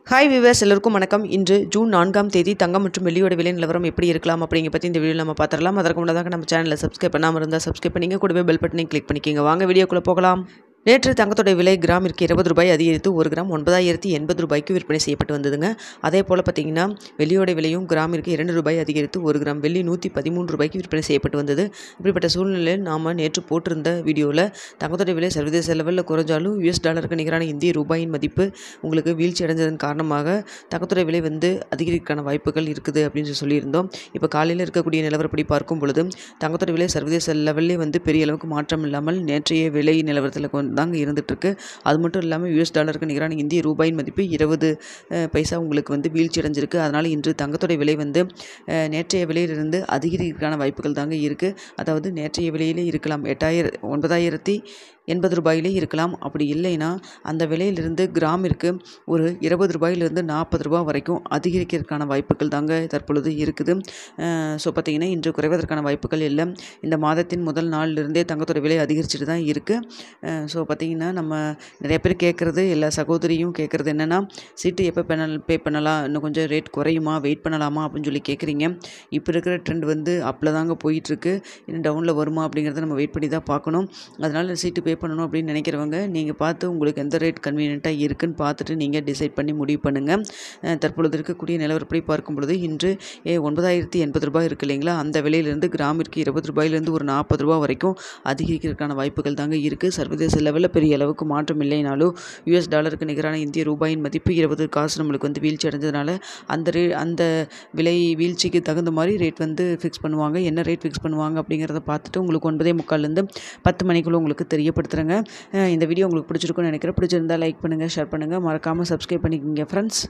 Hi viewers எல்லோருக்கும் வணக்கம். இன்று ஜூன் 4ஆம் தேதி தங்கம் மற்றும் வெள்ளியோட விலை நிலவரம் எப்படி இருக்கலாம் அப்படிங்க பற்றி இந்த வீடியோ நம்ம பார்த்துடலாம். அதற்கு முன்னதாக நம்ம சேனலை சப்ஸ்கிரைப் பண்ணாமல் இருந்தால் சப்ஸ்கிரைப் பண்ணிங்க, கூடவே பெல் பட்டனை கிளிக் பண்ணிக்கோங்க. வாங்க வீடியோக்குள்ளே போகலாம். நேற்று தங்கத்தோட விலை கிராமிற்கு 20 ரூபாய் அதிகரித்து ஒரு கிராம் 9080 ரூபாய்க்கு விற்பனை செய்யப்பட்டு வந்ததுங்க. அதே போல் பார்த்தீங்கன்னா வெள்ளியோட விலையும் கிராமிற்கு 2 ரூபாய் அதிகரித்து ஒரு கிராம் வெள்ளி 113 ரூபாய்க்கு விற்பனை செய்யப்பட்டு வந்தது. இப்படிப்பட்ட சூழ்நிலையில் நாம் நேற்று போட்டிருந்த வீடியோவில் தங்கத்தோட விலை சர்வதேச லெவலில் குறைஞ்சாலும் US டாலருக்கு நிகரான இந்திய ரூபாயின் மதிப்பு உங்களுக்கு வீழ்ச்சி அடைஞ்சதன் காரணமாக தங்கத்தோட விலை அதிகரிக்கான வாய்ப்புகள் இருக்குது அப்படின்னு சொல்லியிருந்தோம். இப்போ காலையில் இருக்கக்கூடிய நிலவரப்படி பார்க்கும் பொழுது தங்கத்தோட விலை சர்வதேச லெவல்லே பெரிய அளவுக்கு மாற்றம் இல்லாமல் நேற்றைய விலை நிலவரத்தில் தாங்க இருந்துகிட்ருக்கு. அது மட்டும் இல்லாமல் US டாலருக்கு நிகரான இந்திய ரூபாயின் மதிப்பு 20 பைசா உங்களுக்கு வீழ்ச்சி அடைஞ்சிருக்கு. அதனால் இன்று தங்கத்தோட விலை நேற்றைய விலையிலிருந்து அதிகரிக்கான வாய்ப்புகள் தாங்க இருக்குது. அதாவது நேற்றைய விலையிலே இருக்கலாம் 9080 ரூபாயிலே இருக்கலாம். அப்படி இல்லைன்னா அந்த விலையிலிருந்து கிராமிற்கு ஒரு 20 ரூபாயிலிருந்து 40 ரூபாய் வரைக்கும் அதிகரிக்கிறதுக்கான வாய்ப்புகள் தாங்க தற்பொழுது இருக்குது. ஸோ பார்த்திங்கன்னா இன்று குறைவதற்கான வாய்ப்புகள் இல்லை. இந்த மாதத்தின் முதல் நாளிலிருந்தே தங்கத்தோட விலை அதிகரிச்சுட்டு தான் இருக்குது. ஸோ பார்த்திங்கன்னா நம்ம நிறைய பேர் கேட்குறது, எல்லா சகோதரியும் கேட்குறது என்னென்னா, சீட்டு எப்போ பே பண்ணலாம், இன்னும் கொஞ்சம் ரேட் குறையுமா, வெயிட் பண்ணலாமா அப்படின்னு சொல்லி கேட்குறீங்க. இப்போ இருக்கிற ட்ரெண்ட் அப்பில் தாங்க போயிட்டுருக்கு. இன்னும் டவுனில் வருமா அப்படிங்கிறத நம்ம வெயிட் பண்ணி தான் பார்க்கணும். அதனால் சீட்டு பே பண்ணணும் அப்படின்னு நினைக்கிறவங்க நீங்கள் பார்த்து உங்களுக்கு எந்த ரேட் கன்வீனியண்ட்டாக இருக்குன்னு பார்த்துட்டு நீங்கள் டிசைட் பண்ணி முடிவு பண்ணுங்கள். தற்பொழுது இருக்கக்கூடிய நிலவரப்படி பார்க்கும் பொழுது இன்று 9080 ரூபாய் இருக்குது இல்லைங்களா, அந்த விலையிலிருந்து கிராமிற்கு 20 ரூபாயிலிருந்து ஒரு 40 ரூபாய் வரைக்கும் அதிகரிக்கிறதுக்கான வாய்ப்புகள் தாங்க இருக்குது. சர்வதேச லெவலில் பெரிய அளவுக்கு மாற்றம் இல்லைனாலும் US டாலருக்கு நிகரான இந்திய ரூபாயின் மதிப்பு 20 காசு நம்மளுக்கு வீழ்ச்சி அடைஞ்சதுனால அந்த விலை வீழ்ச்சிக்கு தகுந்த மாதிரி ரேட் ஃபிக்ஸ் பண்ணுவாங்க. என்ன ரேட் ஃபிக்ஸ் பண்ணுவாங்க அப்படிங்கிறத பார்த்துட்டு உங்களுக்கு 9:45 10 மணிக்குள்ளே உங்களுக்கு தெரியப்படுத்துகிறேங்க. இந்த வீடியோ உங்களுக்கு பிடிச்சிருக்குன்னு நினைக்கிறேன். பிடிச்சிருந்தால் லைக் பண்ணுங்கள், ஷேர் பண்ணுங்கள், மறக்காமல் சப்ஸ்கிரைப் பண்ணிக்கோங்க ஃப்ரெண்ட்ஸ்.